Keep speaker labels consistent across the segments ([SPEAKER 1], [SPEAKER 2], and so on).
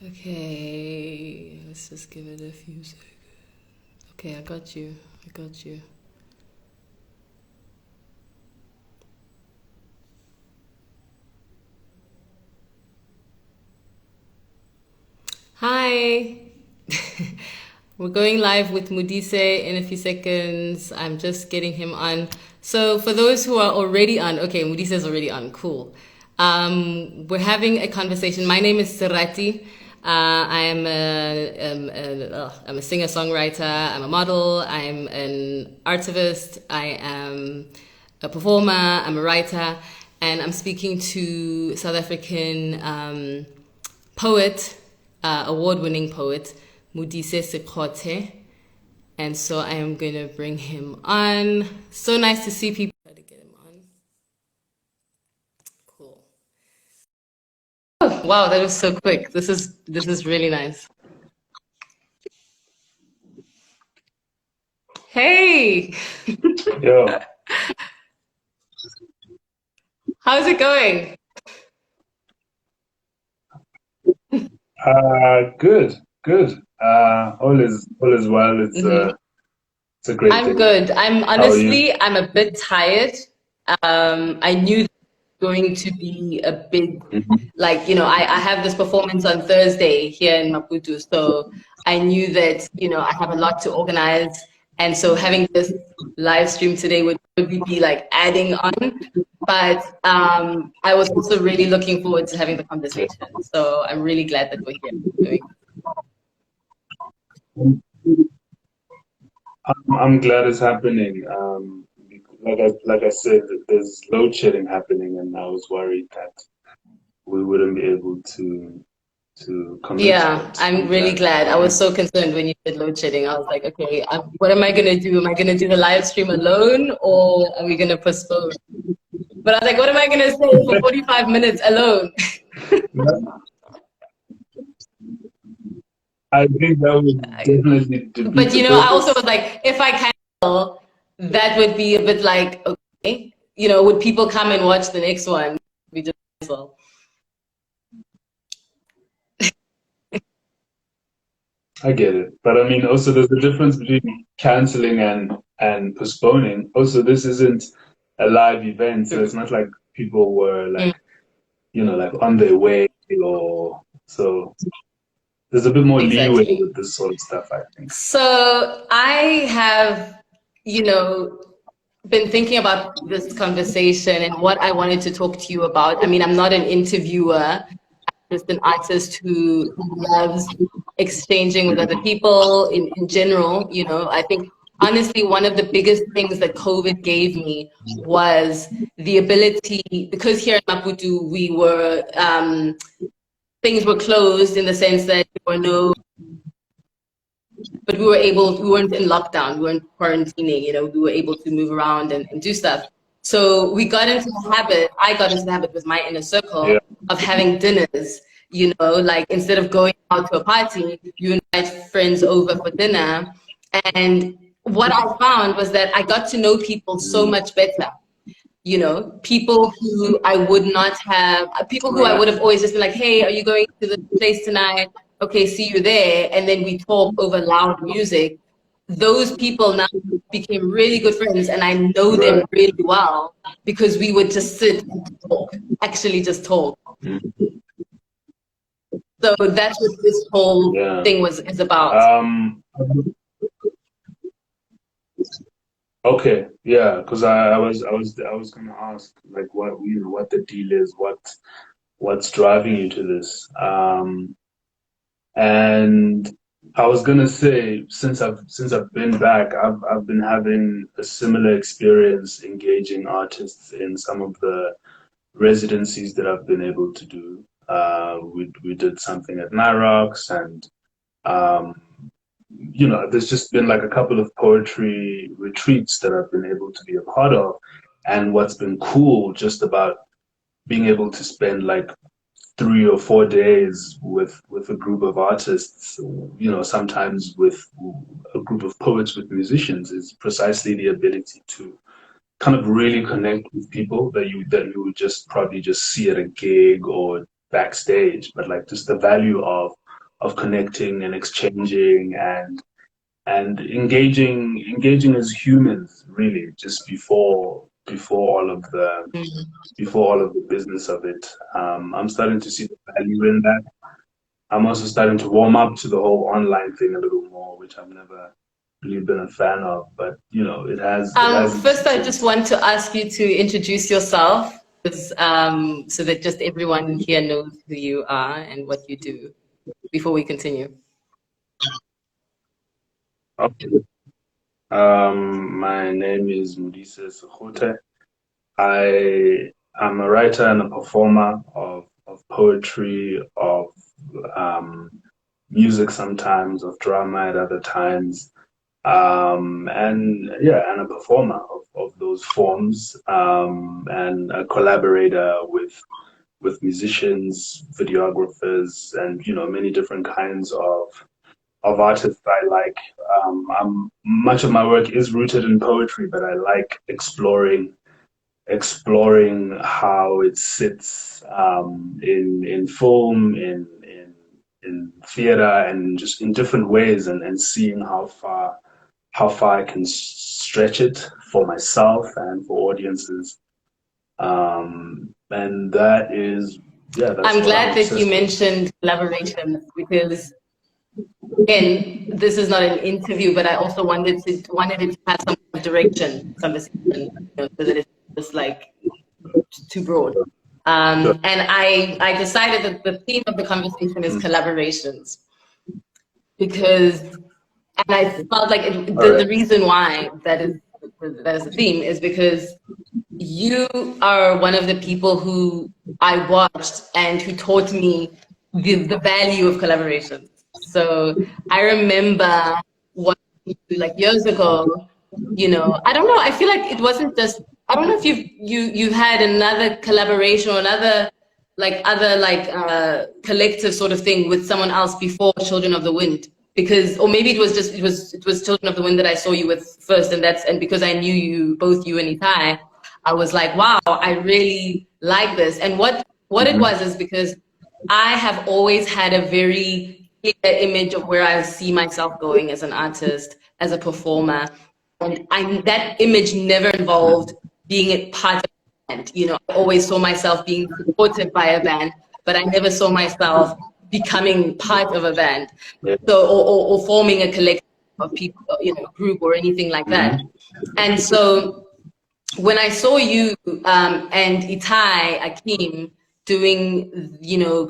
[SPEAKER 1] Okay, let's just give it a few seconds. Okay, I got you. I got you. Hi. We're going live with Modise in a few seconds. I'm just getting him on. So for those who are already on, okay, Modise is already on. Cool. We're having a conversation. My name is Serati. I'm a singer-songwriter. I'm a model. I'm an artivist. I am a performer. I'm a writer, and I'm speaking to South African poet, award-winning poet, Modise Sekgothe. And so I am going to bring him on. So nice to see people. Try to get him on. Cool. Oh, wow, that was so quick. This is really nice. Hey,
[SPEAKER 2] Yo,
[SPEAKER 1] how's it going?
[SPEAKER 2] good, good. All is well. It's a great
[SPEAKER 1] I'm
[SPEAKER 2] day.
[SPEAKER 1] good. I'm
[SPEAKER 2] How are you?
[SPEAKER 1] honestly, I'm a bit tired. I knew that it was going to be a big,
[SPEAKER 2] Mhm.
[SPEAKER 1] I have this performance on Thursday here in Maputo. So I knew that, I have a lot to organize. And so having this live stream today would probably be like adding on. But I was also really looking forward to having the conversation. So I'm really glad that we're here doing.
[SPEAKER 2] I'm glad it's happening. Like I said, there's load shedding happening, and I was worried that we wouldn't be able to commit,
[SPEAKER 1] Yeah,
[SPEAKER 2] but
[SPEAKER 1] I'm
[SPEAKER 2] I'm
[SPEAKER 1] really
[SPEAKER 2] glad.
[SPEAKER 1] glad. I was so concerned when you said load shedding. I was like, okay, what am I going to do? Am I going to do the live stream alone or are we going to postpone? But I was like, what am I going to say for 45 minutes alone?
[SPEAKER 2] I think that would definitely defeat
[SPEAKER 1] But,
[SPEAKER 2] the
[SPEAKER 1] I also was
[SPEAKER 2] purpose.
[SPEAKER 1] like, if I cancel, that would be a bit like, okay, would people come and watch the next one? We just cancel.
[SPEAKER 2] I get it, but I mean, also there's a difference between canceling and postponing. Also, this isn't a live event, so it's not like people were
[SPEAKER 1] Mm,
[SPEAKER 2] like on their way or so. There's a bit more leeway
[SPEAKER 1] exactly.
[SPEAKER 2] with this sort of stuff, I think.
[SPEAKER 1] So I have, you know, been thinking about this conversation and what I wanted to talk to you about. I mean, I'm not an interviewer, I'm just an artist who loves exchanging with other people in general. I think honestly, one of the biggest things that COVID gave me was the ability, because here in Maputo, things were closed in the sense that there were no but we weren't in lockdown, we weren't quarantining, we were able to move around and do stuff. So I got into the habit with my inner
[SPEAKER 2] Yeah,
[SPEAKER 1] circle of having dinners, like instead of going out to a party, you invite friends over for dinner. And what I found was that I got to know people so much better. People who I would not have, people who I
[SPEAKER 2] right.
[SPEAKER 1] would have always just been like, hey, are you going to the place tonight? Okay, see you there. And then we talk over loud music. Those people now became really good friends, and I know them
[SPEAKER 2] Right.
[SPEAKER 1] really well because we would just sit and talk, actually just talk. So that's what this whole
[SPEAKER 2] Yeah.
[SPEAKER 1] thing is about.
[SPEAKER 2] Um, okay. Yeah, because I was gonna ask like what the deal is, what's driving you to this. And I was gonna say, since I've been back, I've been having a similar experience engaging artists in some of the residencies that I've been able to do. We did something at Nyrox, and um, there's just been like a couple of poetry retreats that I've been able to be a part of. And what's been cool just about being able to spend like 3 or 4 days with a group of artists, sometimes with a group of poets, with musicians, is precisely the ability to kind of really connect with people that you would just probably just see at a gig or backstage, but like just the value of connecting and exchanging and engaging as humans, really, just before all of the business of it. I'm starting to see the value in that. I'm also starting to warm up to the whole online thing a little more, which I've never really been a fan of. But it has
[SPEAKER 1] First, I
[SPEAKER 2] its
[SPEAKER 1] just want to ask you to introduce yourself, so that just everyone here knows who you are and what you do before we continue.
[SPEAKER 2] okay. My name is Modise Sekgothe. I'm a writer and a performer of poetry, of um, music sometimes, of drama at other times, and yeah, and a performer of those forms, and a collaborator with musicians, videographers, and many different kinds of artists I like. Much of my work is rooted in poetry, but I like exploring how it sits in film, in theater, and just in different ways, and seeing how far I can stretch it for myself and for audiences. And that is, yeah, that's
[SPEAKER 1] I'm
[SPEAKER 2] what I'm
[SPEAKER 1] glad that you
[SPEAKER 2] obsessed with.
[SPEAKER 1] mentioned collaboration because, again, this is not an interview, but I also wanted it to have some direction, conversation, so that it's just like too broad.
[SPEAKER 2] Sure.
[SPEAKER 1] And I decided that the theme of the conversation is
[SPEAKER 2] Mm.
[SPEAKER 1] collaborations because, and I felt like
[SPEAKER 2] All
[SPEAKER 1] the
[SPEAKER 2] right.
[SPEAKER 1] reason why that is the theme is because you are one of the people who I watched and who taught me the value of collaborations. So I remember watching you like years ago, I don't know, I feel like it wasn't just, I don't know if you had another collaboration or another like other like collective sort of thing with someone else before Children of the Wind. Because, or maybe it was Children of the Wind that I saw you with first, and because I knew you, both you and Itai, I was like, wow, I really like this. And what it
[SPEAKER 2] Mhm.
[SPEAKER 1] was is because I have always had a very clear image of where I see myself going as an artist, as a performer. And that image never involved being a part of a band. I always saw myself being supported by a band, but I never saw myself becoming part of a band.
[SPEAKER 2] Yeah.
[SPEAKER 1] So, or forming a collective of people, group or anything like that.
[SPEAKER 2] Mhm.
[SPEAKER 1] And so when I saw you and Itai Akim doing,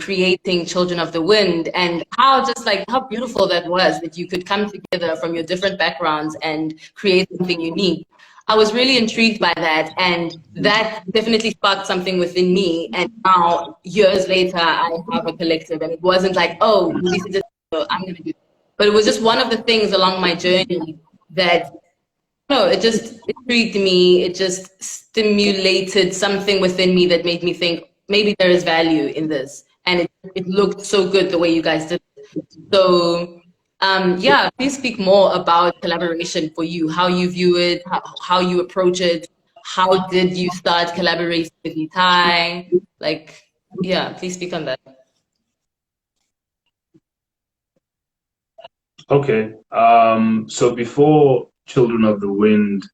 [SPEAKER 1] creating Children of the Wind, and how just like how beautiful that was that you could come together from your different backgrounds and create something unique. I was really intrigued by that, and that definitely sparked something within me. And now, years later, I have a collective, and it wasn't like, oh, Lisa just, I'm going to do it. But it was just one of the things along my journey that no, it just intrigued me. It just stimulated something within me that made me think maybe there is value in this. And it looked so good the way you guys did it. So, yeah, please speak more about collaboration for you, how you view it, how you approach it. How did you start collaborating with Itai? Like, yeah, please speak on that.
[SPEAKER 2] Okay. So before Children of the Wind,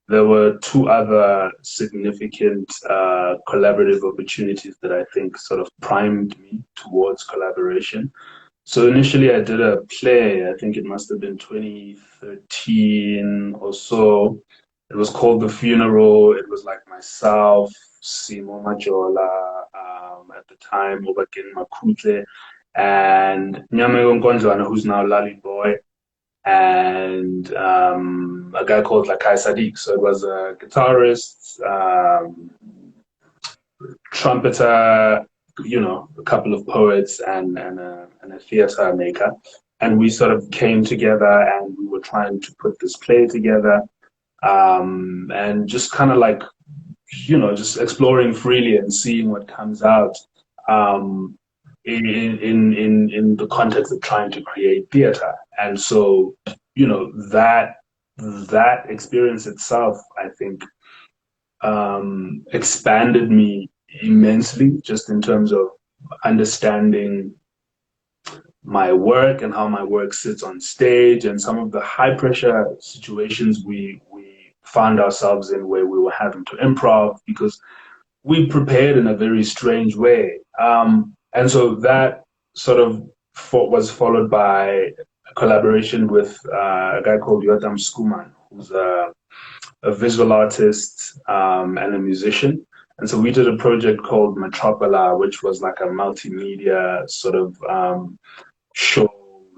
[SPEAKER 2] there were two other significant collaborative opportunities that I think sort of primed me towards collaboration. So initially, I did a play. I think it must have been 2013 or so. It was called The Funeral. It was like myself, Simo Majola, at the time, Obakin Makutle, and Nyamego Nkonjwana, who's now Lali Boy, and a guy called Lakai Sadiq. So it was a guitarist, trumpeter, a couple of poets, and a theater maker. And we sort of came together and we were trying to put this play together, and just kind of like, just exploring freely and seeing what comes out. Um, in the context of trying to create theater. And so, that experience itself, I think, expanded me immensely just in terms of understanding my work and how my work sits on stage, and some of the high pressure situations we found ourselves in, where we were having to improv because we prepared in a very strange way. And so that sort of was followed by a collaboration with a guy called Yotam Skuman, who's a visual artist and a musician. And so we did a project called Metropolita, which was like a multimedia sort of show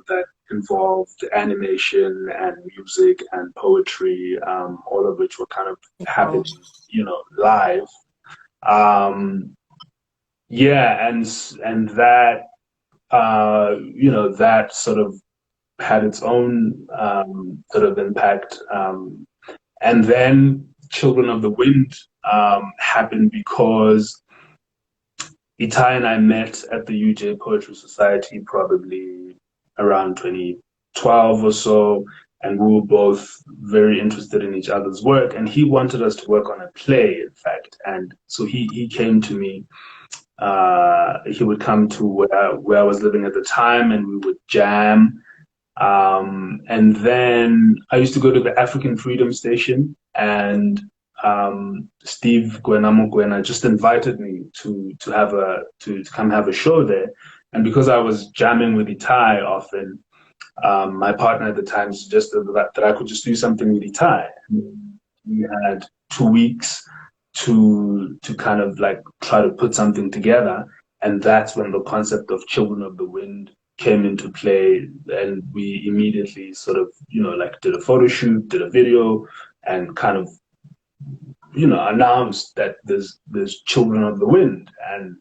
[SPEAKER 2] that involved animation and music and poetry, all of which were kind of happening, live. Yeah, and that that sort of had its own sort of impact. And then Children of the Wind happened because Itai and I met at the UJ Poetry Society probably around 2012 or so, and we were both very interested in each other's work. And he wanted us to work on a play, in fact. And so he came to me. He would come to where I was living at the time, and we would jam. And then I used to go to the African Freedom Station, and Steve Gwena just invited me to come have a show there. And because I was jamming with Itai often, my partner at the time suggested that I could just do something with Itai. We had 2 weeks to kind of like try to put something together, and that's when the concept of Children of the Wind came into play, and we immediately sort of did a photo shoot, did a video, and kind of announced that there's Children of the Wind. And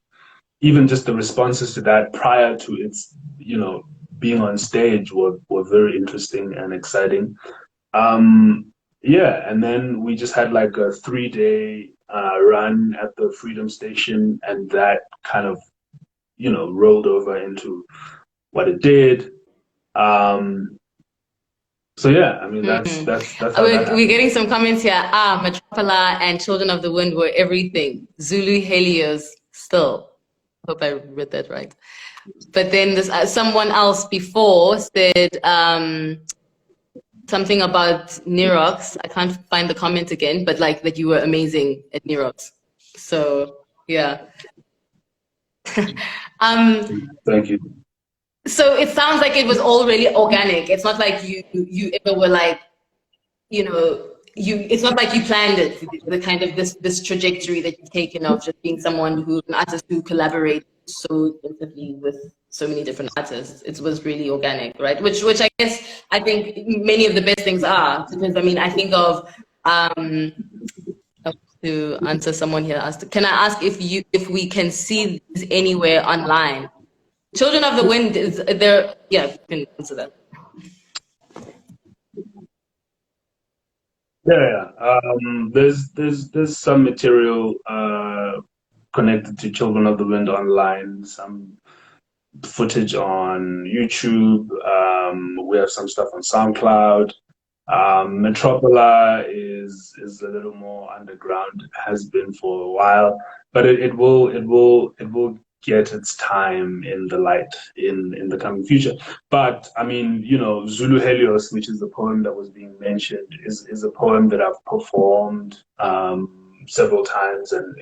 [SPEAKER 2] even just the responses to that prior to its being on stage were very interesting and exciting. Yeah, and then we just had like a 3-day run at the Freedom Station, and that kind of rolled over into what it did. So yeah, I mean that's how
[SPEAKER 1] we're getting some comments here. Metropolita and Children of the Wind were everything. Zulu Helios still. Hope I read that right. But then this someone else before said something about Nirox. I can't find the comment again, but like that you were amazing at Nirox. So yeah.
[SPEAKER 2] Thank you.
[SPEAKER 1] So it sounds like it was all really organic. It's not like you ever were like, it's not like you planned it, the kind of this trajectory that you've taken of just being an artist who collaborates so intensively with so many different artists. It was really organic, right? Which I think many of the best things are, because I mean, I think of to answer someone here asked, can I ask if we can see this anywhere online? Children of the Wind is there. Yeah, you can answer that.
[SPEAKER 2] Yeah. There's some material connected to Children of the Wind online, some footage on YouTube. We have some stuff on SoundCloud. Metropola is a little more underground. It has been for a while, but it will get its time in the light in the coming future. But I mean, Zulu Helios, which is the poem that was being mentioned, is a poem that I've performed several times, and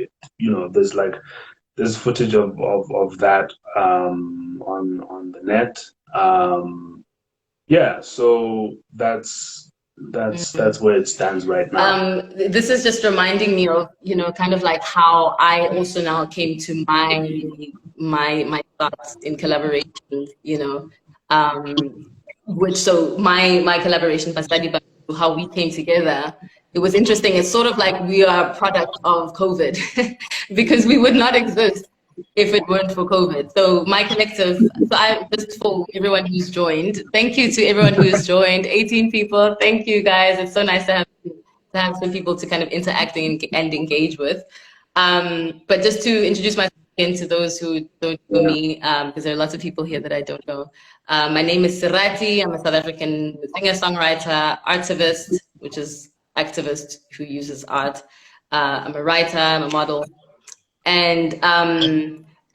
[SPEAKER 2] there's footage of that on the net. Yeah, so that's where it stands right now.
[SPEAKER 1] This is just reminding me of kind of like how I also now came to my thoughts in collaboration. Which so my collaboration, but how we came together. It was interesting. It's sort of like we are a product of COVID because we would not exist if it weren't for COVID. So my collective, just for everyone who's joined, thank you to everyone who's joined, 18 people. Thank you guys. It's so nice to have some people to kind of interact and engage with. But just to introduce myself again to those who don't know me, because there are lots of people here that I don't know. My name is Serati. I'm a South African singer-songwriter, artivist, which is activist who uses art. I'm a writer, I'm a model. And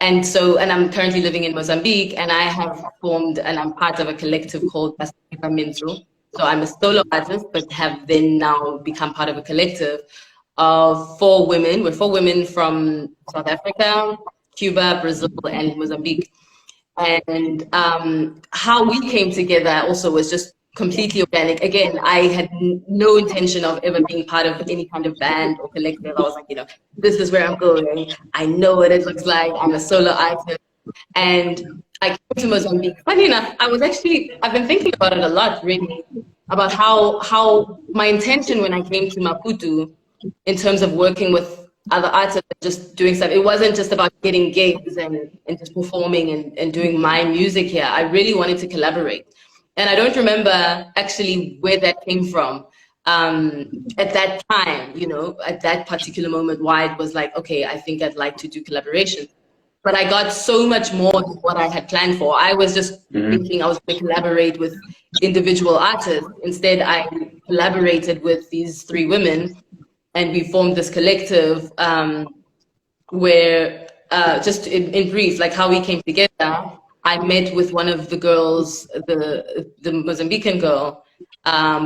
[SPEAKER 1] And I'm currently living in Mozambique, and I have formed, and I'm part of a collective called Serati. So I'm a solo artist, but have then now become part of a collective of 4 women. We're 4 women from South Africa, Cuba, Brazil, and Mozambique. And how we came together also was just completely organic. Again, I had no intention of ever being part of any kind of band or collective. I was like, this is where I'm going. I know what it looks like. I'm a solo artist. And I came to Mozambique. Funny enough, I've been thinking about it a lot, really, about how my intention when I came to Maputo in terms of working with other artists and just doing stuff. It wasn't just about getting gigs and just performing and doing my music here. I really wanted to collaborate. And I don't remember actually where that came from at that time, at that particular moment, why it was like, okay, I think I'd like to do collaboration. But I got so much more than what I had planned for. I was just thinking I was going to collaborate with individual artists. Instead, I collaborated with these 3 women, and we formed this collective where, just in brief, like how we came together, I met with one of the girls, the Mozambican girl.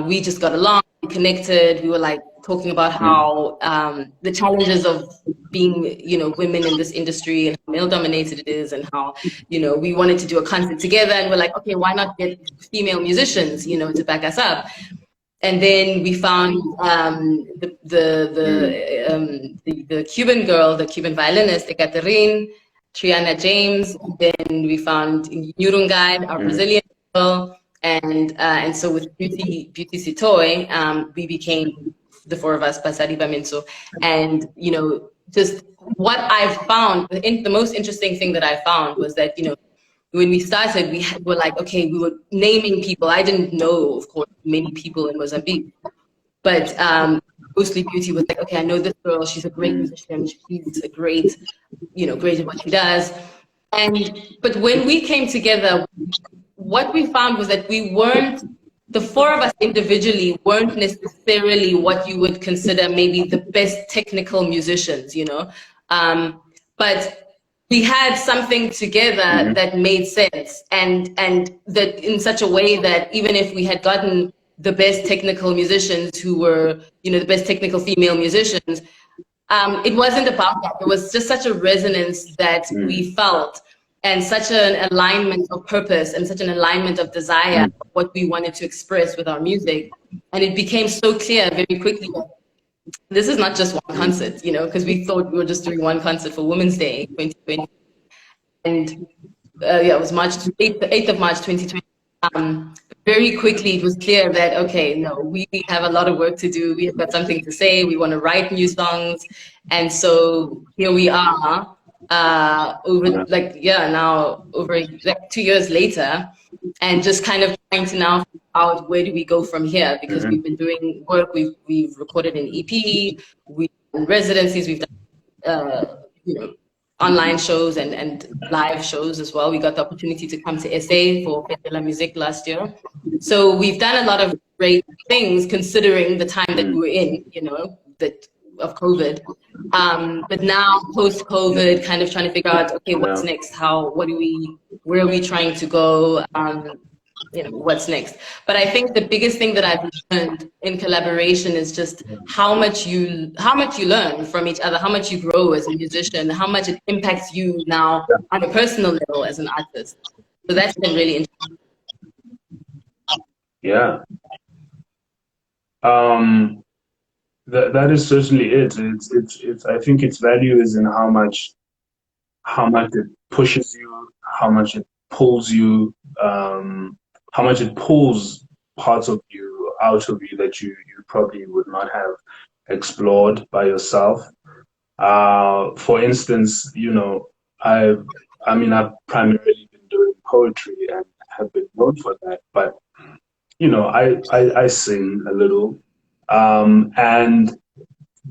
[SPEAKER 1] We just got along, we connected. We were like talking about how the challenges of being, women in this industry and how male dominated it is, and how, we wanted to do a concert together. And we're like, okay, why not get female musicians, to back us up? And then we found the Cuban girl, the Cuban violinist, Ekaterine, Triana James. Then we found Nurungad, our Brazilian girl, and so with Beauty Sitoy, we became the 4 of us, Pasari Bamenso. And just what I found, the most interesting thing that I found was that when we started, we were like, okay, we were naming people. I didn't know, of course, many people in Mozambique, but mostly Beauty was like, okay, I know this girl. She's a great musician. She's a great, great at what she does. But when we came together, what we found was that the 4 of us individually weren't necessarily what you would consider maybe the best technical musicians, but we had something together that made sense, and that in such a way that even if we had gotten the best technical musicians who were, the best technical female musicians, it wasn't about that. It was just such a resonance that we felt, and such an alignment of purpose and such an alignment of desire of what we wanted to express with our music. And it became so clear very quickly that this is not just one concert, because we thought we were just doing one concert for Women's Day 2020. And it was the 8th of March 2020. Very quickly, it was clear that, okay, no, we have a lot of work to do. We have got something to say. We want to write new songs. And so here we are, now over 2 years later, and just kind of trying to now figure out where do we go from here, because we've been doing work. We've recorded an EP, we've done residencies, we've done online shows and live shows as well. We got the opportunity to come to SA for Fête de la Musique last year. So we've done a lot of great things considering the time that we were in, of COVID. But now post-COVID, kind of trying to figure out, okay, what's next? Where are we trying to go? What's next? But I think the biggest thing that I've learned in collaboration is just how much you learn from each other, how much you grow as a musician, how much it impacts you now on a personal level as an artist. So that's been really interesting.
[SPEAKER 2] Yeah. That is certainly it. It's I think its value is in how much it pushes you, how much it pulls you, how much it pulls parts of you out of you that you probably would not have explored by yourself. For instance, I've primarily been doing poetry and have been known for that, but I sing a little. And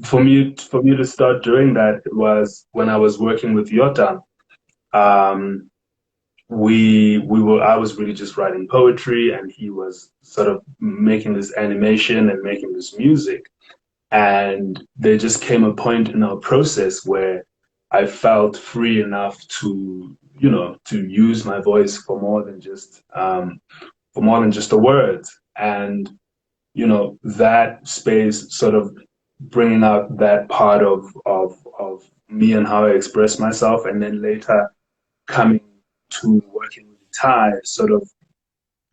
[SPEAKER 2] for me to start doing that, it was when I was working with Yota. I was really just writing poetry, and he was sort of making this animation and making this music. And there just came a point in our process where I felt free enough to, to use my voice for more than just the words. And, that space sort of bringing out that part of me and how I express myself, and then later coming to working with Ty, sort of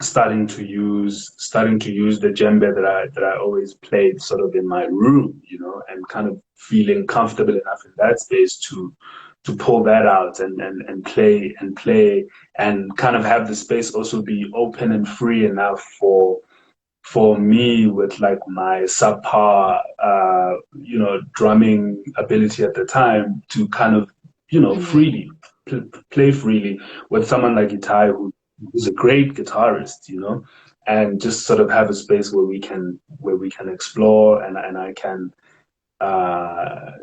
[SPEAKER 2] starting to use the djembe that I always played sort of in my room, and kind of feeling comfortable enough in that space to pull that out and play and kind of have the space also be open and free enough for me with like my subpar drumming ability at the time to kind of freely play freely with someone like Itai who's a great guitarist, and just sort of have a space where we can explore, and I can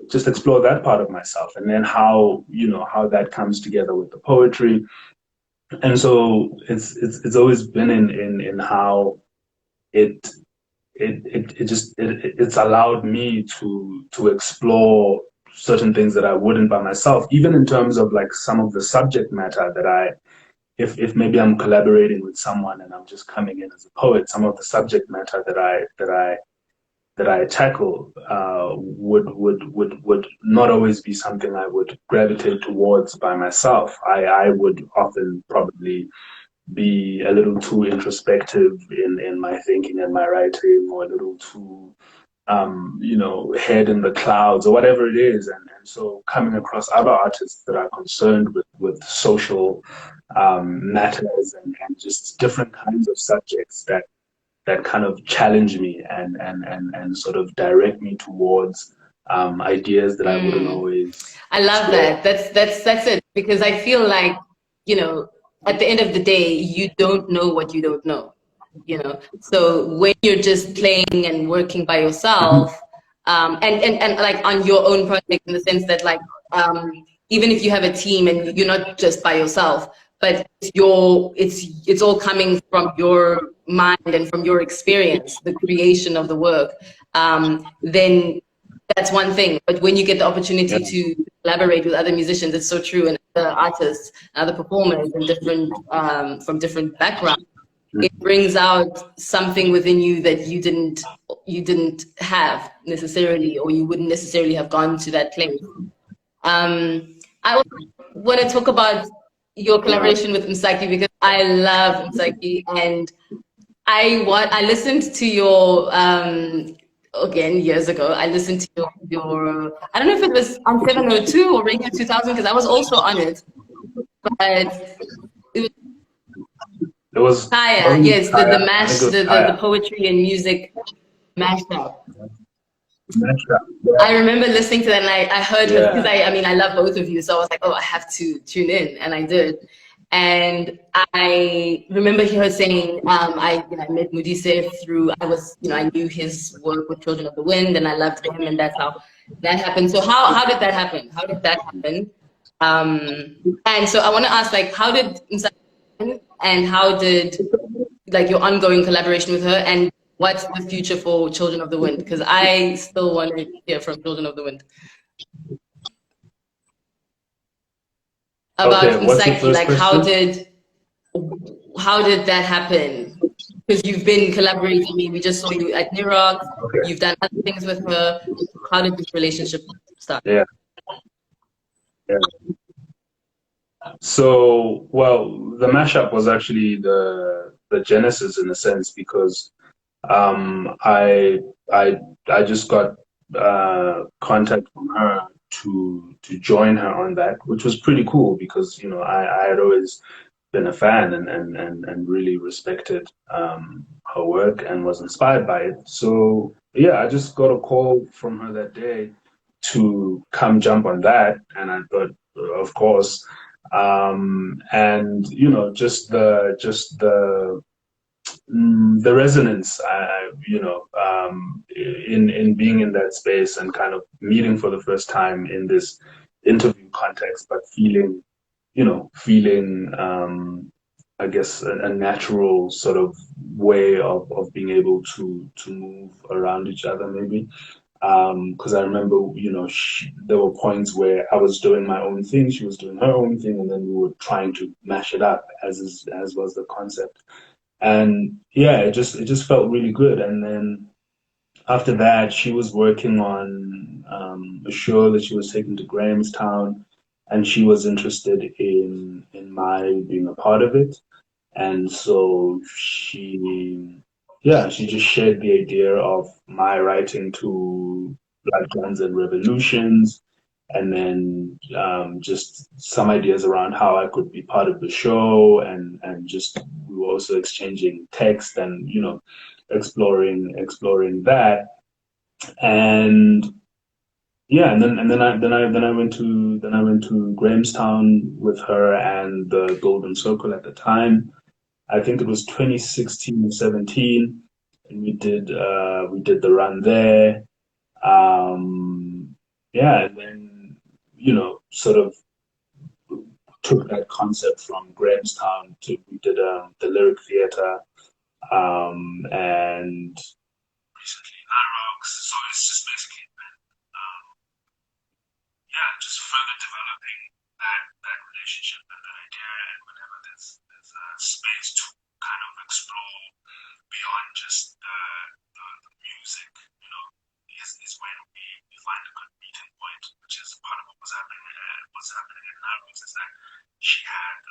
[SPEAKER 2] just explore that part of myself, and then how that comes together with the poetry. And so it's always been in how it it's allowed me to explore certain things that I wouldn't by myself, even in terms of like some of the subject matter that if maybe I'm collaborating with someone and I'm just coming in as a poet, some of the subject matter that I tackle would not always be something I would gravitate towards by myself. I would often probably be a little too introspective in my thinking and my writing, or a little too head in the clouds or whatever it is. And so coming across other artists that are concerned with social matters and just different kinds of subjects that kind of challenge me and sort of direct me towards ideas that I wouldn't always
[SPEAKER 1] I love
[SPEAKER 2] explore.
[SPEAKER 1] that. That's it. Because I feel like, at the end of the day, you don't know what you don't know. So when you're just playing and working by yourself, and like on your own project, in the sense that like, even if you have a team and you're not just by yourself, but it's all coming from your mind and from your experience, the creation of the work, then that's one thing. But when you get the
[SPEAKER 2] Yeah.
[SPEAKER 1] opportunity to collaborate with other musicians, it's so true, and other artists, other performers, and different from different backgrounds, it brings out something within you that you didn't have necessarily, or you wouldn't necessarily have gone to that place. I also want to talk about your
[SPEAKER 2] Yeah.
[SPEAKER 1] collaboration with Msaki, because I love Msaki, and I listened to your again years ago. I listened to your I don't know if it was on 702 or Radio 2000, because I was also on it, but it was
[SPEAKER 2] It was
[SPEAKER 1] Kaya.
[SPEAKER 2] wasn't
[SPEAKER 1] Yes, the
[SPEAKER 2] Kaya. I think
[SPEAKER 1] mash,
[SPEAKER 2] it was
[SPEAKER 1] the
[SPEAKER 2] Kaya.
[SPEAKER 1] poetry and music mashup.
[SPEAKER 2] Yeah.
[SPEAKER 1] I remember listening to that, and I heard her, because
[SPEAKER 2] Yeah.
[SPEAKER 1] I mean I love both of you, so I was like, oh, I have to tune in, and I did. And I remember her saying, I met Modise through, I knew his work with Children of the Wind, and I loved him, and that's how that happened. So how did that happen? How did that happen? And so I want to ask, like, how did Msaki happen, and how did like your ongoing collaboration with her, and what's the future for Children of the Wind? Because I still want to hear from Children of the Wind about
[SPEAKER 2] Okay, what's the
[SPEAKER 1] Msaki.
[SPEAKER 2] first
[SPEAKER 1] Like,
[SPEAKER 2] question?
[SPEAKER 1] how did that happen? Because you've been collaborating. We just saw you at Nirox.
[SPEAKER 2] Okay.
[SPEAKER 1] You've done other things with her. How did this relationship start?
[SPEAKER 2] Yeah. Yeah. So, well, the mashup was actually the genesis in a sense, because I I just got contact from her to join her on that, which was pretty cool because I had always been a fan and really respected her work and was inspired by it. So yeah, I just got a call from her that day to come jump on that, and I thought, of course, and just the resonance, in being in that space and kind of meeting for the first time in this interview context, but feeling, I guess, a natural sort of way of being able to move around each other, maybe. Because I remember, there were points where I was doing my own thing, she was doing her own thing, and then we were trying to mash it up as was the concept. And yeah, it just felt really good. And then after that, she was working on a show that she was taking to Grahamstown, and she was interested in my being a part of it. And so she just shared the idea of my writing to Black Guns and Revolutions, and then just some ideas around how I could be part of the show, and just we were also exchanging text and exploring that. And yeah, and then I went to Grahamstown with her and the Golden Circle at the time. I think it was 2016 and 17, and we did the run there. Yeah, and then sort of took that concept from Grahamstown to we did the Lyric Theatre, and recently Irox. So it's just basically been yeah, just further developing that relationship and that idea, and whenever there's a space to kind of explore beyond just the music, is when we find a good meeting point, which is part of what was happening. What's happening in Naros is that she had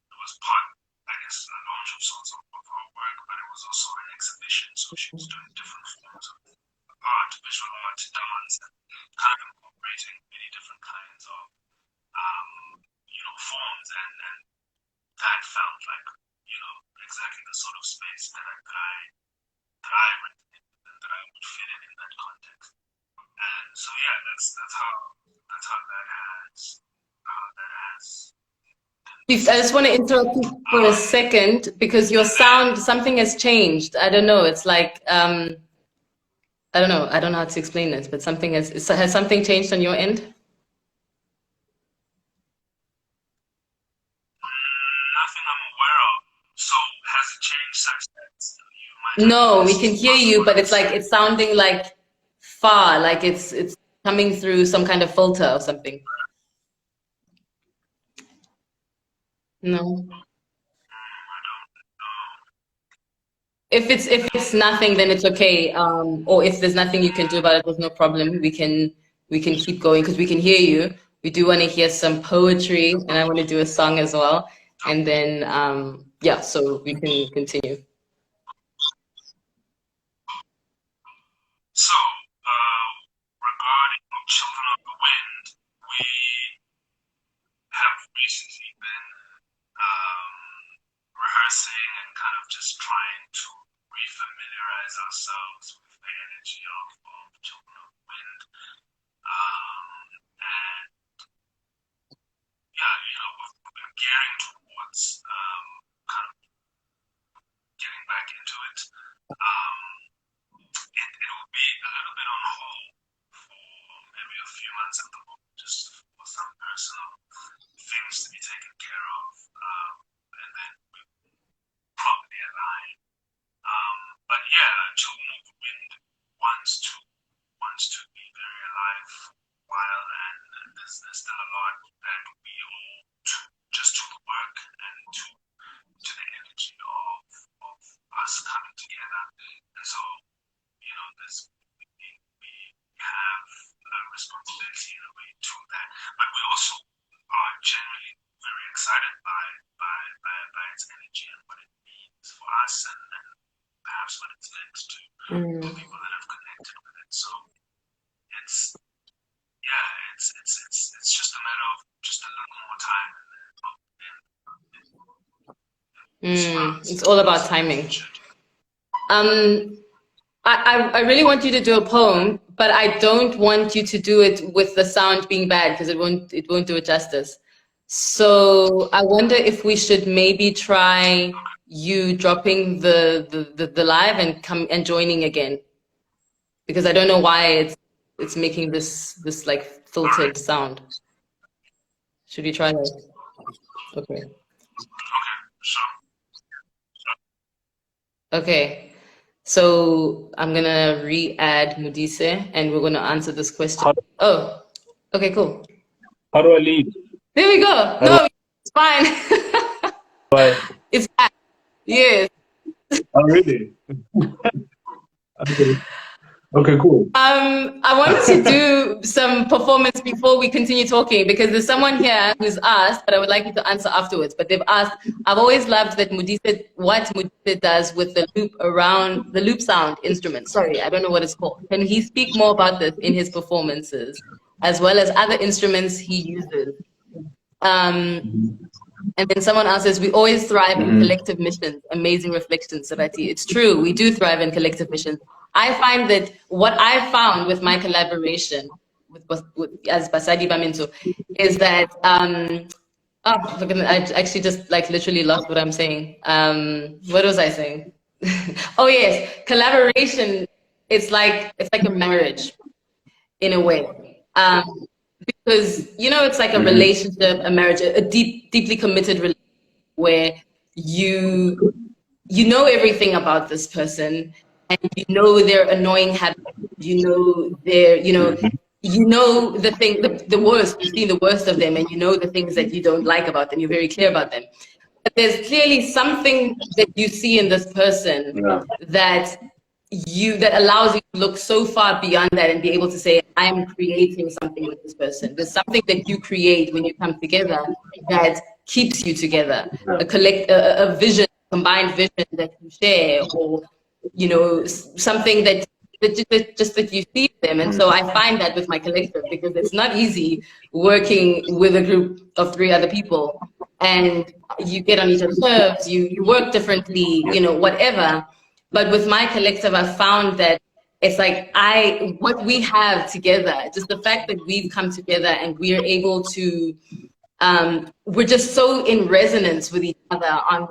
[SPEAKER 2] it was part, I guess, a launch of sorts of her work, but it was also an exhibition. So she was doing different forms of art, visual art, dance, and kind of incorporating many different kinds of forms, and that felt like exactly the sort of space that I would fit in that context. And so yeah, that's how that has.
[SPEAKER 1] Please, I just want to interrupt you for a second because your sound, something has changed. I don't know. It's like, I don't know. I don't know how to explain this, but has something changed on your end?
[SPEAKER 2] Nothing I'm aware of. So has it changed such that you might
[SPEAKER 1] No, we can hear you, but it's like it's sounding like far, like it's coming through some kind of filter or something. No. If it's nothing, then it's okay. Or if there's nothing you can do about it, there's no problem. We can keep going because we can hear you. We do want to hear some poetry, and I want to do a song as well. And then yeah, so we can continue.
[SPEAKER 2] So, regarding Children of the Wind, we have recently been rehearsing and kind of just trying to refamiliarize ourselves with the energy of Children of the Wind. And yeah, we're gearing towards kind of getting back into it. It'll be a little bit on hold for maybe a few months at the moment, just for some personal things to be taken care of, and then we probably align. But yeah, Children of the Wind wants to be very alive for a while, and there's still a lot that we owe just to the work and to the energy of us coming together. And so, we have a responsibility in a way to that. But we also are generally very excited by its energy and what it means for us, and perhaps what it's meant to people that have connected with it. So it's it's just a matter of just a little more time.
[SPEAKER 1] It's all about timing. I really want you to do a poem, but I don't want you to do it with the sound being bad because it won't do it justice. So I wonder if we should maybe try you dropping the live and come and joining again, because I don't know why it's making this like filtered sound. Should we try that? Okay.
[SPEAKER 2] Okay, sure.
[SPEAKER 1] Okay. So I'm gonna re-add Modise, and we're gonna answer this question. Oh, okay, cool.
[SPEAKER 2] How do I leave?
[SPEAKER 1] There we go.
[SPEAKER 2] How do
[SPEAKER 1] No, it's fine.
[SPEAKER 2] I?
[SPEAKER 1] It's fine. Yes.
[SPEAKER 2] Oh, really? Okay. Okay, cool.
[SPEAKER 1] I want to do some performance before we continue talking because there's someone here who's asked, but I would like you to answer afterwards. But they've asked, I've always loved that Modise, what Modise does with the loop around the loop sound instrument. Sorry, I don't know what it's called. Can he speak more about this in his performances, as well as other instruments he uses? And then someone else says, we always thrive in collective missions. Amazing reflections, Serati. It's true, we do thrive in collective missions. I find that what I found with my collaboration as Basadi Baminto is that, I actually just like literally lost what I'm saying. What was I saying? Oh yes, collaboration, it's like a marriage in a way. Because it's like a relationship, a marriage, a deeply committed relationship where you know everything about this person, and you know their annoying habits, you know their you know the worst, you've seen the worst of them, and you know the things that you don't like about them, you're very clear about them. But there's clearly something that you see in this person that allows you to look so far beyond that and be able to say, I'm creating something with this person. There's something that you create when you come together that keeps you together. A vision, combined vision that you share, or something that you see them. And so I find that with my collective, because it's not easy working with a group of 3 other people, and you get on each other's nerves, you work differently, whatever. But with my collective, I found that it's like what we have together, just the fact that we've come together and we're able to, we're just so in resonance with each other on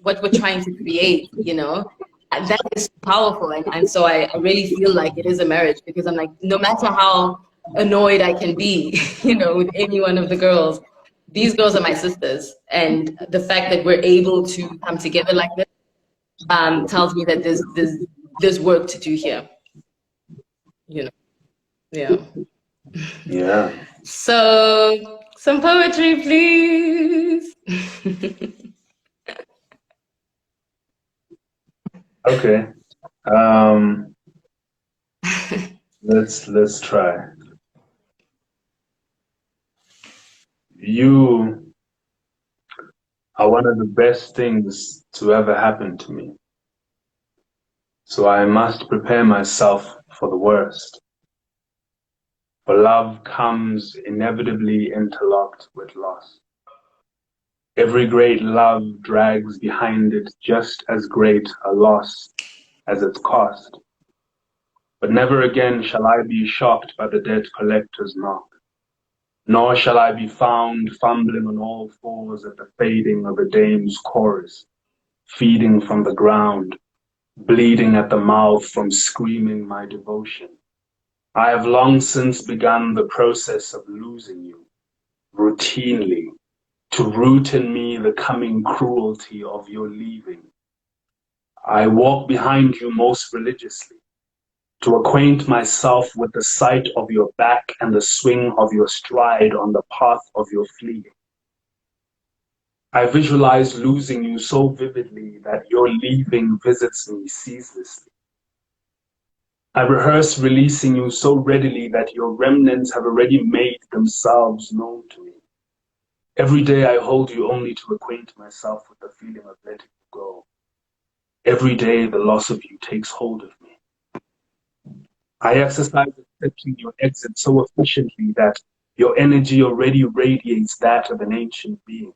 [SPEAKER 1] what we're trying to create, And that is powerful. And so I really feel like it is a marriage, because I'm like, no matter how annoyed I can be, with any one of the girls, these girls are my sisters. And the fact that we're able to come together like this, tells me that there's work to do here. Yeah.
[SPEAKER 2] Yeah.
[SPEAKER 1] So some poetry, please.
[SPEAKER 2] Okay. Let's try. You are one of the best things to ever happen to me. So I must prepare myself for the worst. For love comes inevitably interlocked with loss. Every great love drags behind it just as great a loss as its cost. But never again shall I be shocked by the debt collector's knock, nor shall I be found fumbling on all fours at the fading of a dame's chorus, feeding from the ground, bleeding at the mouth from screaming my devotion. I have long since begun the process of losing you, routinely, to root in me the coming cruelty of your leaving. I walk behind you most religiously, to acquaint myself with the sight of your back and the swing of your stride on the path of your fleeing. I visualize losing you so vividly that your leaving visits me ceaselessly. I rehearse releasing you so readily that your remnants have already made themselves known to me. Every day I hold you only to acquaint myself with the feeling of letting you go. Every day the loss of you takes hold of me. I exercise accepting your exit so efficiently that your energy already radiates that of an ancient being.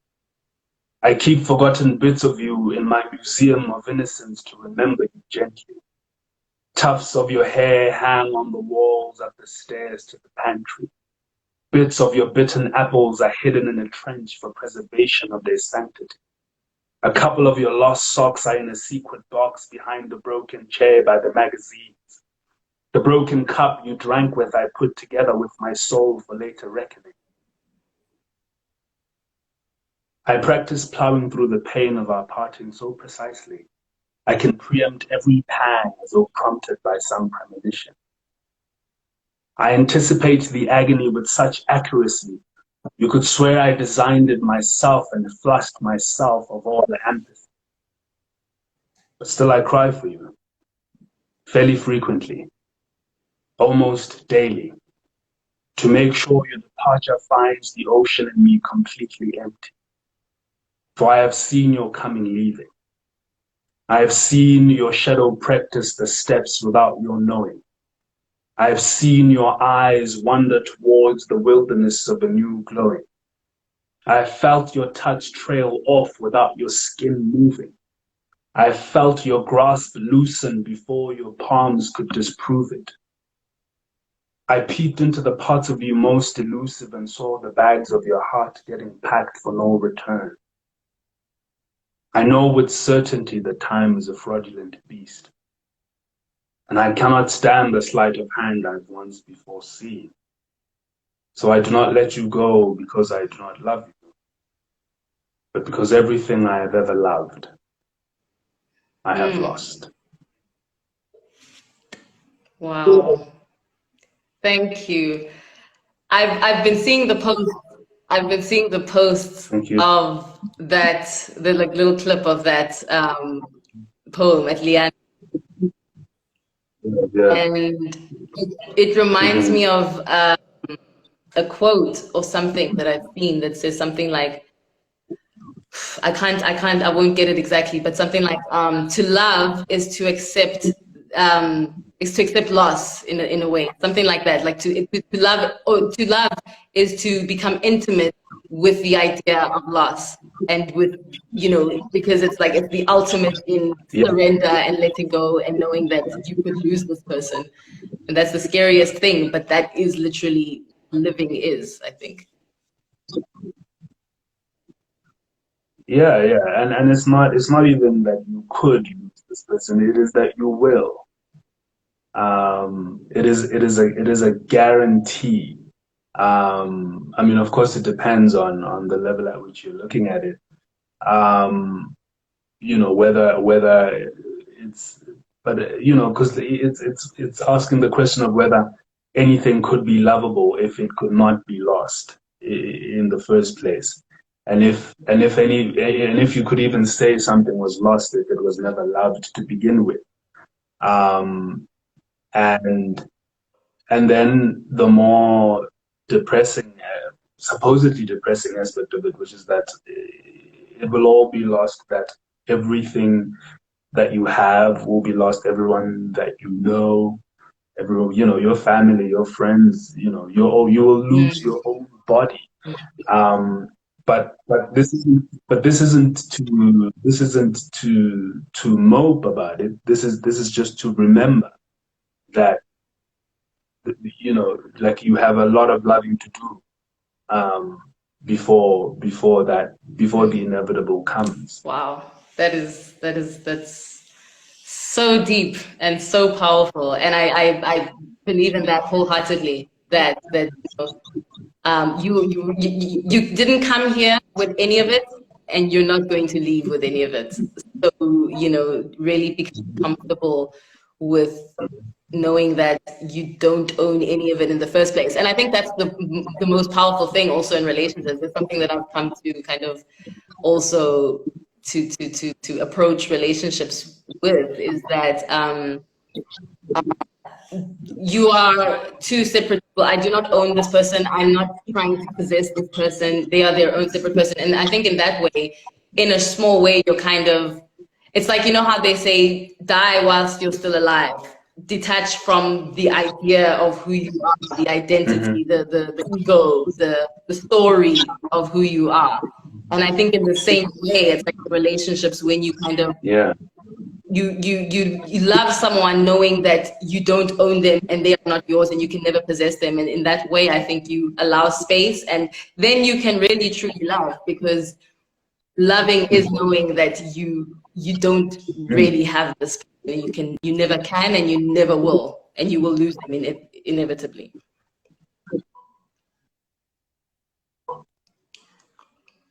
[SPEAKER 2] I keep forgotten bits of you in my museum of innocence to remember you gently. Tufts of your hair hang on the walls up the stairs to the pantry. Bits of your bitten apples are hidden in a trench for preservation of their sanctity. A couple of your lost socks are in a secret box behind the broken chair by the magazines. The broken cup you drank with I put together with my soul for later reckoning. I practice plowing through the pain of our parting so precisely I can preempt every pang as though prompted by some premonition. I anticipate the agony with such accuracy, you could swear I designed it myself and flushed myself of all the empathy. But still I cry for you, fairly frequently, almost daily, to make sure your departure finds the ocean and me completely empty. For I have seen your coming leaving. I have seen your shadow practice the steps without your knowing. I have seen your eyes wander towards the wilderness of a new glowing. I have felt your touch trail off without your skin moving. I have felt your grasp loosen before your palms could disprove it. I peeped into the parts of you most elusive and saw the bags of your heart getting packed for no return. I know with certainty that time is a fraudulent beast, and I cannot stand the sleight of hand I've once before seen. So I do not let you go because I do not love you, but because everything I have ever loved, I have lost.
[SPEAKER 1] Wow. Thank you. I've been seeing the posts. I've been seeing the posts of that, the like little clip of that poem at Leanne.
[SPEAKER 2] Yeah.
[SPEAKER 1] And it reminds me of a quote or something that I've seen that says something like, I won't get it exactly, but something like, to love is to accept loss in a way, something like that. Like to love, or to love is to become intimate with the idea of loss, and with, you know, because it's like, it's the ultimate in surrender and letting go and knowing that you could lose this person. And that's the scariest thing, but that is literally living is, I think.
[SPEAKER 2] Yeah, and it's not even that you could lose this person. It is that you will. It is a guarantee. I mean, of course, it depends on the level at which you're looking at it. You know, whether it's, but you know, because it's asking the question of whether anything could be lovable if it could not be lost in the first place. And if you could even say something was lost if it was never loved to begin with. And then the more depressing, supposedly depressing aspect of it, which is that it will all be lost, that everything that you have will be lost, everyone that you know, everyone, you know, your family, your friends, you know, you will lose your own body. But this isn't to mope about it. This is just to remember that, you know, like, you have a lot of loving to do before the inevitable comes.
[SPEAKER 1] Wow, that's so deep and so powerful, and I believe in that wholeheartedly. That you didn't come here with any of it, and you're not going to leave with any of it. So, you know, really become comfortable with knowing that you don't own any of it in the first place. And I think that's the most powerful thing also in relationships. It's something that I've come to kind of also to approach relationships with, is that you are two separate people. I do not own this person. I'm not trying to possess this person. They are their own separate person. And I think in that way, in a small way, you're kind of, it's like, you know how they say, die whilst you're still alive. Detach from the idea of who you are, the identity, the ego, the story of who you are. And I think in the same way, it's like relationships, when you kind of you love someone knowing that you don't own them and they are not yours and you can never possess them. And in that way, I think you allow space, and then you can really truly love, because loving is knowing that you don't really have this. You never can, and you never will, and you will lose them inevitably.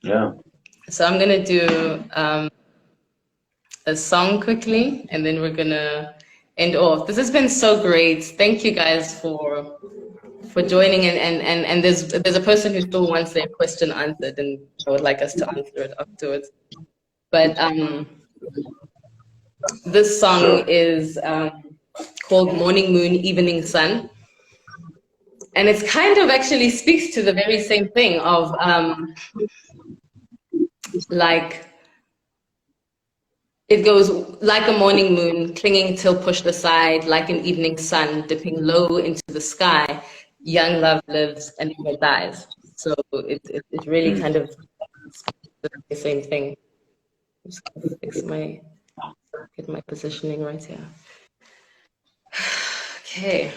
[SPEAKER 2] Yeah.
[SPEAKER 1] So I'm gonna do a song quickly, and then we're gonna end off. This has been so great. Thank you guys for joining, and there's a person who still wants their question answered, and I would like us to answer it afterwards. But this song is called Morning Moon, Evening Sun. And it's kind of actually speaks to the very same thing of like, it goes like a morning moon, clinging till pushed aside, like an evening sun, dipping low into the sky. Young love lives and never dies. So it really kind of speaks to the same thing. I'm just gonna get my positioning right here. Okay.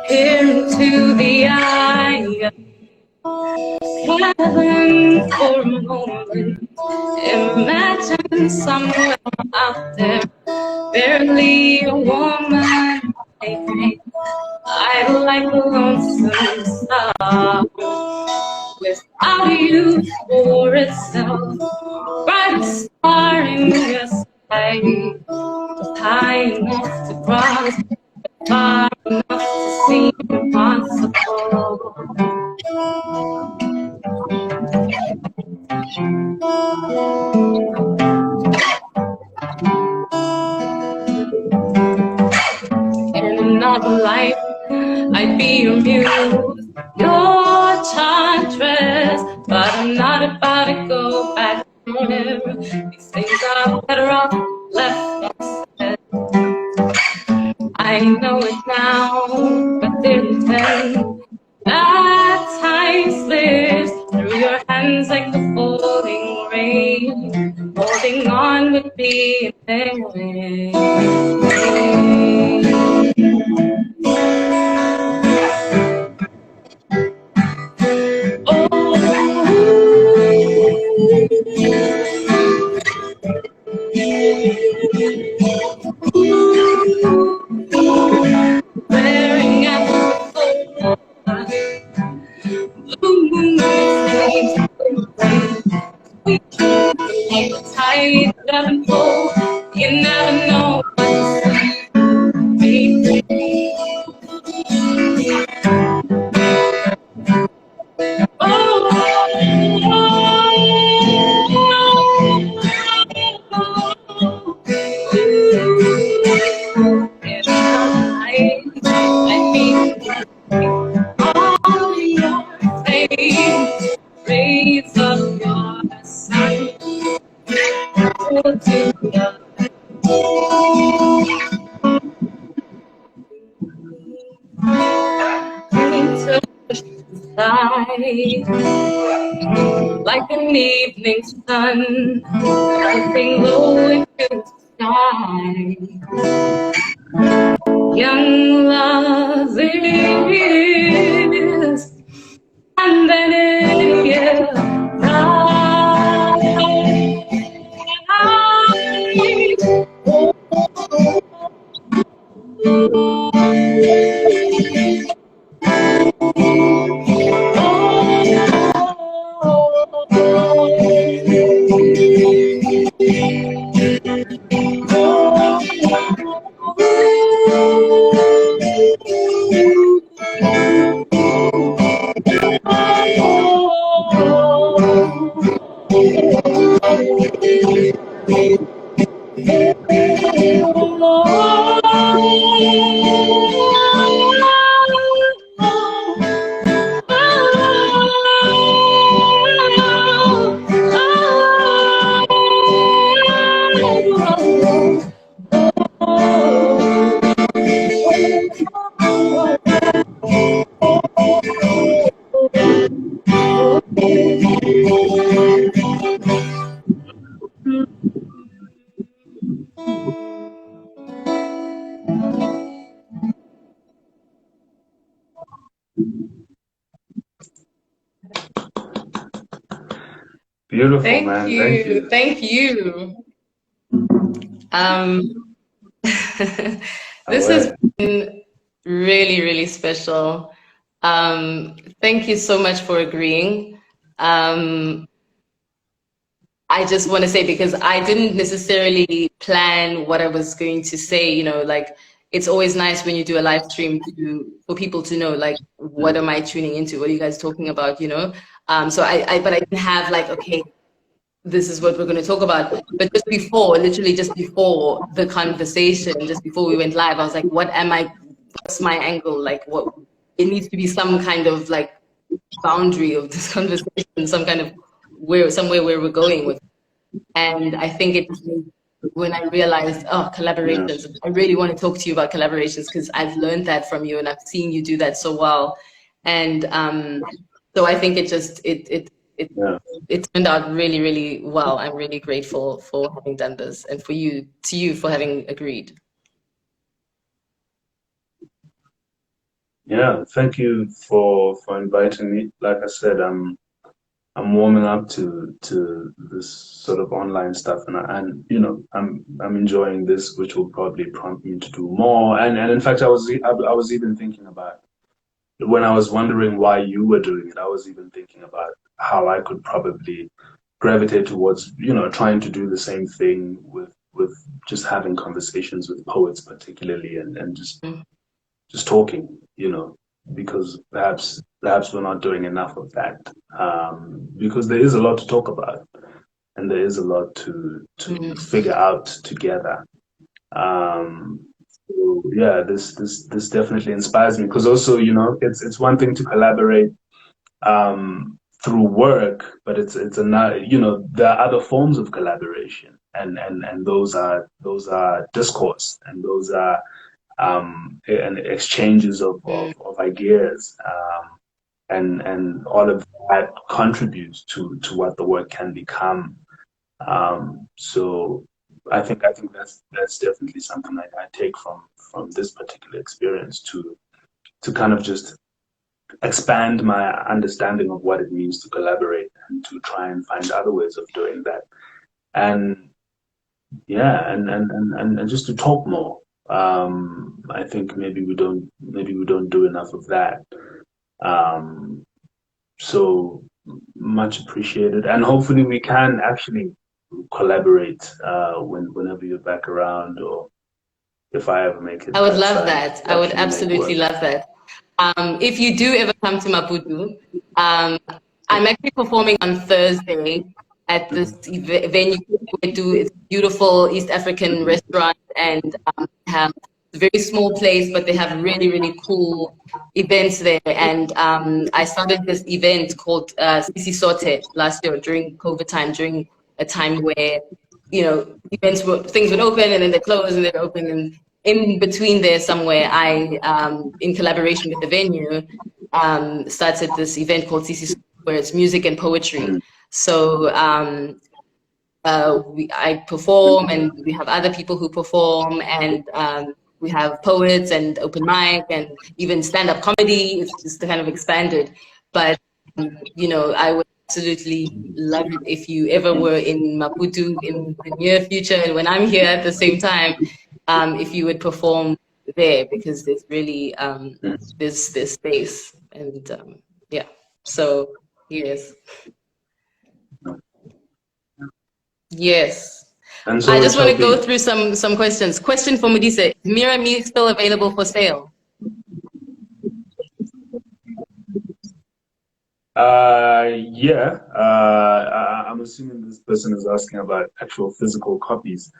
[SPEAKER 1] Into the eye of heaven for a moment. Imagine somewhere out there, barely a woman. I'd like a lonesome star without you for itself. Bright star in the sky, just high enough to cross, far enough to seem impossible. In another life, I'd be your muse, your chartress, but I'm not about to go back there. These things are better off left unsaid. I know it now, but didn't then. That time slips through your hands like the falling rain. Holding on would be in vain. Wearing at the blue moon like the tide ebb and flow. You never know what's baby. Raise up your sun to the side, like an evening sun, something low into the sky. Young love is, and then it is
[SPEAKER 2] Beautiful,
[SPEAKER 1] Thank
[SPEAKER 2] man. Thank
[SPEAKER 1] you.
[SPEAKER 2] you.
[SPEAKER 1] Thank you. Um, this has
[SPEAKER 2] Away.
[SPEAKER 1] been really, really special. Thank you so much for agreeing. Um, I just want to say, because I didn't necessarily plan what I was going to say, like it's always nice when you do a live stream for people to know, like, what am I tuning into? What are you guys talking about? So but I didn't have like, okay, this is what we're going to talk about. But just before, literally just before the conversation, just before we went live, I was like, what's my angle? Like, what, it needs to be some kind of like boundary of this conversation, some kind of somewhere where we're going with. And I think it just made, when I realized, oh,
[SPEAKER 2] Yeah.
[SPEAKER 1] collaborations, I really want to talk to you about collaborations because I've learned that from you and I've seen you do that so well. And so I think it
[SPEAKER 2] Yeah.
[SPEAKER 1] it turned out really, really well. I'm really grateful for having done this and to you for having agreed.
[SPEAKER 2] Yeah. Thank you for inviting me. Like I said, I'm warming up to this sort of online stuff, and I'm enjoying this, which will probably prompt me to do more. And in fact, I was even thinking about, when I was wondering why you were doing it, I was even thinking about how I could probably gravitate towards, trying to do the same thing with just having conversations with poets particularly, and just talking, because perhaps we're not doing enough of that. Because there is a lot to talk about, and there is a lot to
[SPEAKER 1] Mm,
[SPEAKER 2] figure out together. Um, so yeah, this definitely inspires me, because also, it's one thing to collaborate through work, but it's another, there are other forms of collaboration, and those are discourse, and those are and exchanges
[SPEAKER 1] mm,
[SPEAKER 2] of ideas, and all of that contributes to what the work can become. So I think that's definitely something I take from this particular experience, to kind of just expand my understanding of what it means to collaborate, and to try and find other ways of doing that. And yeah, and just to talk more. I think maybe we don't do enough of that. Um, so much appreciated, and hopefully we can actually collaborate whenever you're back around, or if I ever make it
[SPEAKER 1] I would love
[SPEAKER 2] outside
[SPEAKER 1] that.
[SPEAKER 2] to
[SPEAKER 1] I would
[SPEAKER 2] actually make
[SPEAKER 1] absolutely
[SPEAKER 2] work.
[SPEAKER 1] love that. If you do ever come to Maputo, um, I'm actually performing on Thursday at this venue we do. It's a beautiful East African restaurant, and have a very small place, but they have really, really cool events there. And I started this event called Sisi Sote last year during COVID time, during a time where things would open and then they close and they'd open, and in between there somewhere, I, in collaboration with the venue, started this event called CC, where it's music and poetry.
[SPEAKER 2] Mm.
[SPEAKER 1] So I perform, and we have other people who perform, and we have poets and open mic and even stand-up comedy. It's just kind of expanded. But, I would absolutely love it if you ever were in Maputo in the near future, and when I'm here at the same time, if you would perform there, because there's really there's space, and yeah. So yes, yes.
[SPEAKER 2] And
[SPEAKER 1] I
[SPEAKER 2] so it
[SPEAKER 1] just want
[SPEAKER 2] shall
[SPEAKER 1] to go
[SPEAKER 2] be.
[SPEAKER 1] through some questions. Question for Modise: Mira Me still available for sale?
[SPEAKER 2] Yeah. I'm assuming this person is asking about actual physical copies,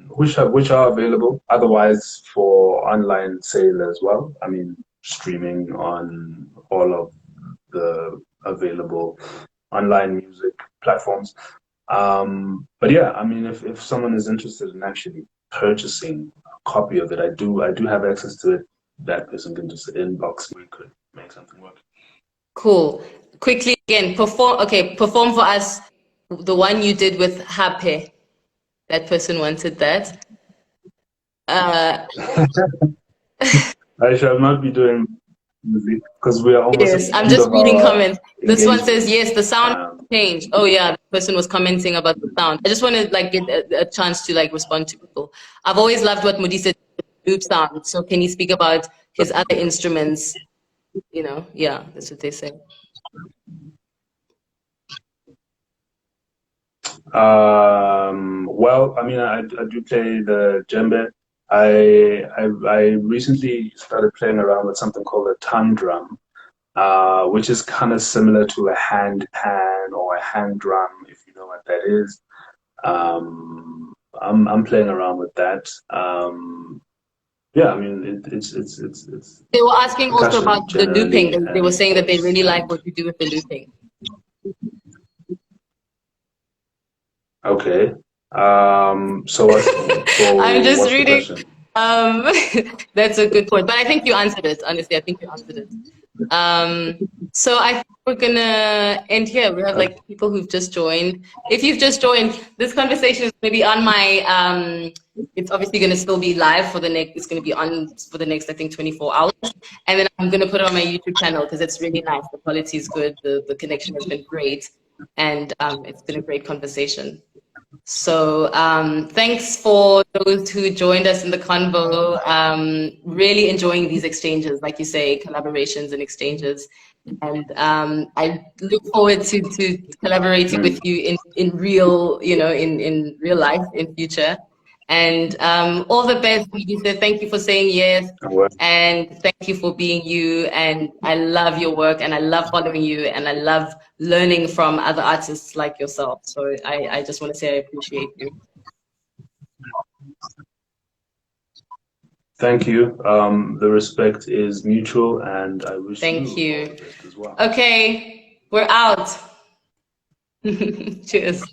[SPEAKER 2] which are available. Otherwise, for online sale as well. I mean, streaming on all of the available online music platforms. But yeah, I mean, if someone is interested in actually purchasing a copy of it, I do have access to it. That person can just inbox me. We could make something work.
[SPEAKER 1] Cool. Quickly again, perform. Okay, perform for us the one you did with Hape. That person wanted that. Uh,
[SPEAKER 2] I shall not be doing. music because we are almost at
[SPEAKER 1] Yes,
[SPEAKER 2] the
[SPEAKER 1] I'm
[SPEAKER 2] end
[SPEAKER 1] just
[SPEAKER 2] of
[SPEAKER 1] reading
[SPEAKER 2] our
[SPEAKER 1] comments. This one says,
[SPEAKER 2] engagement.
[SPEAKER 1] yes, the sound
[SPEAKER 2] Um,
[SPEAKER 1] changed. Oh yeah, the person was commenting about the sound. I just want to like get a chance to like respond to people. I've always loved what Modise did with the loop sound. So can you speak about his other instruments? You know, yeah, that's what they say.
[SPEAKER 2] well, I mean, I do play the djembe. I recently started playing around with something called a tongue drum, which is kind of similar to a hand pan or a hand drum, if you know what that is. I'm playing around with that. Yeah, I mean, it's
[SPEAKER 1] They were asking also
[SPEAKER 2] percussion
[SPEAKER 1] about the looping.
[SPEAKER 2] generally
[SPEAKER 1] They were
[SPEAKER 2] and
[SPEAKER 1] saying that they
[SPEAKER 2] voice
[SPEAKER 1] really like
[SPEAKER 2] and
[SPEAKER 1] what you do with the looping.
[SPEAKER 2] okay. So what's
[SPEAKER 1] I'm
[SPEAKER 2] so
[SPEAKER 1] just
[SPEAKER 2] what's the
[SPEAKER 1] reading.
[SPEAKER 2] question?
[SPEAKER 1] Um, that's a good point. But I think you answered it. Honestly, I think you answered it. So I think we're gonna end here. We have
[SPEAKER 2] Okay.
[SPEAKER 1] like people who've just joined. If you've just joined, this conversation is gonna be on my it's obviously gonna still be live for the next it's gonna be on for the next I think 24 hours. And then I'm gonna put it on my YouTube channel because it's really nice. The quality is good, the connection has been great, and it's been a great conversation. So thanks for those who joined us in the convo. Really enjoying these exchanges, like you say, collaborations and exchanges. And I look forward to collaborating with
[SPEAKER 2] Mm.
[SPEAKER 1] you in real, in real life in future. And all the best, Lisa. Thank you for saying yes.
[SPEAKER 2] Well,
[SPEAKER 1] And thank you for being you. And I love your work and I love following you and I love learning from other artists like yourself. So I just want to say I appreciate you.
[SPEAKER 2] thank you. The respect is mutual, and I wish
[SPEAKER 1] Thank
[SPEAKER 2] you all
[SPEAKER 1] you.
[SPEAKER 2] the best as well.
[SPEAKER 1] Okay, we're out. Cheers.